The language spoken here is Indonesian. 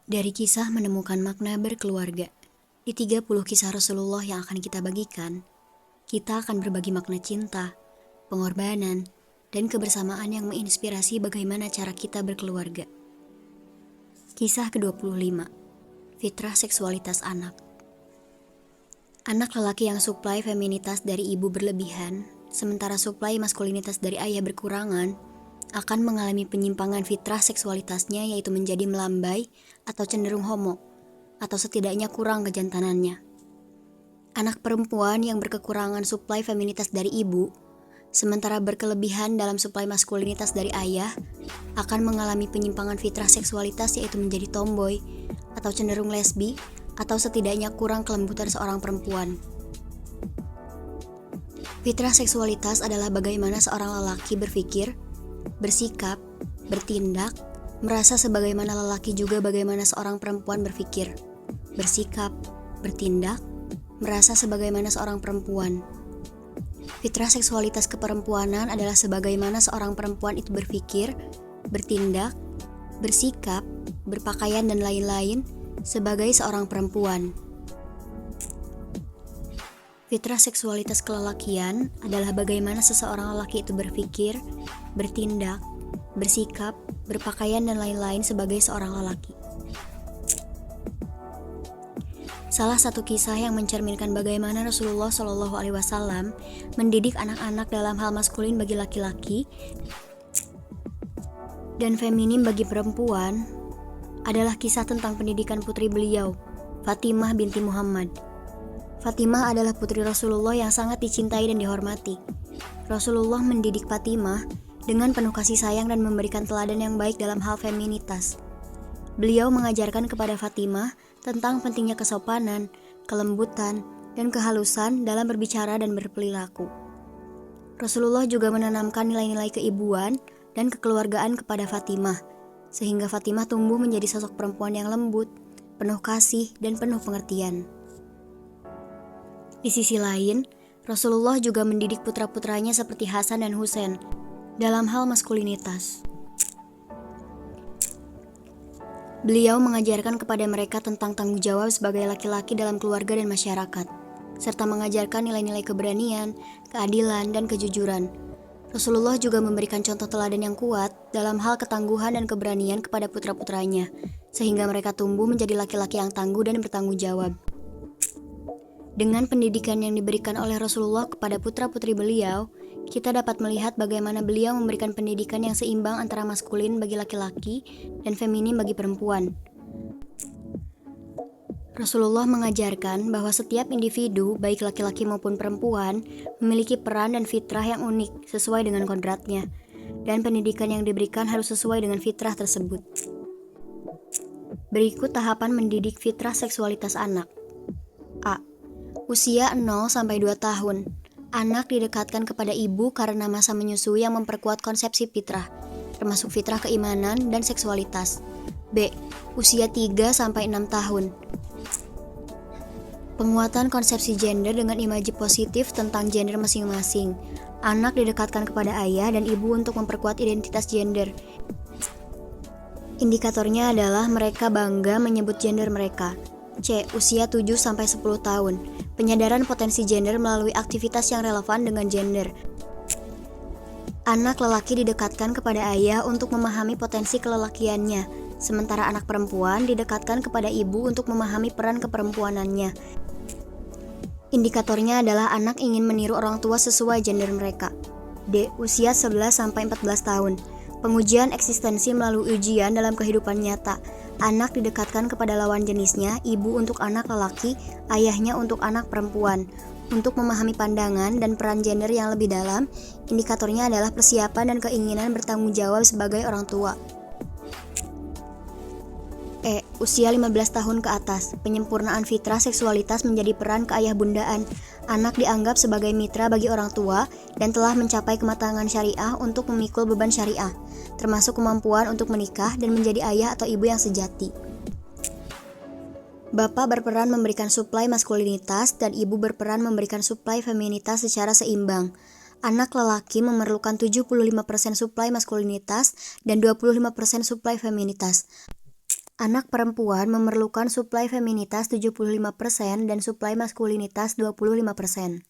Dari kisah menemukan makna berkeluarga. Di 30 kisah Rasulullah yang akan kita bagikan, kita akan berbagi makna cinta, pengorbanan, dan kebersamaan yang menginspirasi bagaimana cara kita berkeluarga. Kisah ke-25, Fitrah Seksualitas Anak. Anak lelaki yang suplai feminitas dari ibu berlebihan, sementara suplai maskulinitas dari ayah berkurangan, akan mengalami penyimpangan fitrah seksualitasnya, yaitu menjadi melambai atau cenderung homo, atau setidaknya kurang kejantanannya. Anak perempuan yang berkekurangan suplai feminitas dari ibu, sementara berkelebihan dalam suplai maskulinitas dari ayah, akan mengalami penyimpangan fitrah seksualitas, yaitu menjadi tomboy, atau cenderung lesbi, atau setidaknya kurang kelembutan seorang perempuan. Fitrah seksualitas adalah bagaimana seorang lelaki berpikir, bersikap, bertindak, merasa sebagaimana lelaki, juga bagaimana seorang perempuan berpikir, bersikap, bertindak, merasa sebagaimana seorang perempuan. Fitrah seksualitas keperempuanan adalah sebagaimana seorang perempuan itu berpikir, bertindak, bersikap, berpakaian, dan lain-lain sebagai seorang perempuan. Fitrah seksualitas kelelakian adalah bagaimana seseorang lelaki itu berpikir, bertindak, bersikap, berpakaian, dan lain-lain sebagai seorang lelaki. Salah satu kisah yang mencerminkan bagaimana Rasulullah SAW mendidik anak-anak dalam hal maskulin bagi laki-laki dan feminim bagi perempuan adalah kisah tentang pendidikan putri beliau, Fatimah binti Muhammad. Fatimah adalah putri Rasulullah yang sangat dicintai dan dihormati. Rasulullah mendidik Fatimah dengan penuh kasih sayang dan memberikan teladan yang baik dalam hal feminitas. Beliau mengajarkan kepada Fatimah tentang pentingnya kesopanan, kelembutan, dan kehalusan dalam berbicara dan berperilaku. Rasulullah juga menanamkan nilai-nilai keibuan dan kekeluargaan kepada Fatimah, sehingga Fatimah tumbuh menjadi sosok perempuan yang lembut, penuh kasih, dan penuh pengertian. Di sisi lain, Rasulullah juga mendidik putra-putranya seperti Hasan dan Husain dalam hal maskulinitas. Beliau mengajarkan kepada mereka tentang tanggung jawab sebagai laki-laki dalam keluarga dan masyarakat, serta mengajarkan nilai-nilai keberanian, keadilan, dan kejujuran. Rasulullah juga memberikan contoh teladan yang kuat dalam hal ketangguhan dan keberanian kepada putra-putranya, sehingga mereka tumbuh menjadi laki-laki yang tangguh dan bertanggung jawab. Dengan pendidikan yang diberikan oleh Rasulullah kepada putra-putri beliau, kita dapat melihat bagaimana beliau memberikan pendidikan yang seimbang antara maskulin bagi laki-laki dan feminim bagi perempuan. Rasulullah mengajarkan bahwa setiap individu, baik laki-laki maupun perempuan, memiliki peran dan fitrah yang unik sesuai dengan kodratnya, dan pendidikan yang diberikan harus sesuai dengan fitrah tersebut. Berikut tahapan mendidik fitrah seksualitas anak. A. Usia 0-2 tahun. Anak didekatkan kepada ibu karena masa menyusui yang memperkuat konsepsi fitrah, termasuk fitrah keimanan dan seksualitas. B. Usia 3-6 tahun. Penguatan konsepsi gender dengan imaji positif tentang gender masing-masing. Anak didekatkan kepada ayah dan ibu untuk memperkuat identitas gender. Indikatornya adalah mereka bangga menyebut gender mereka. C. Usia 7-10 tahun. Penyadaran potensi gender melalui aktivitas yang relevan dengan gender. Anak lelaki didekatkan kepada ayah untuk memahami potensi kelelakiannya, sementara anak perempuan didekatkan kepada ibu untuk memahami peran keperempuanannya. Indikatornya adalah anak ingin meniru orang tua sesuai gender mereka. D. Usia 11-14 tahun. Pengujian eksistensi melalui ujian dalam kehidupan nyata. Anak didekatkan kepada lawan jenisnya, ibu untuk anak lelaki, ayahnya untuk anak perempuan. Untuk memahami pandangan dan peran gender yang lebih dalam, indikatornya adalah persiapan dan keinginan bertanggung jawab sebagai orang tua. E. Usia 15 tahun ke atas. Penyempurnaan fitrah seksualitas menjadi peran keayah bundaan. Anak dianggap sebagai mitra bagi orang tua dan telah mencapai kematangan syariah untuk memikul beban syariah, termasuk kemampuan untuk menikah dan menjadi ayah atau ibu yang sejati. Bapak berperan memberikan suplai maskulinitas dan ibu berperan memberikan suplai feminitas secara seimbang. Anak lelaki memerlukan 75% suplai maskulinitas dan 25% suplai feminitas. Anak perempuan memerlukan suplai feminitas 75% dan suplai maskulinitas 25%.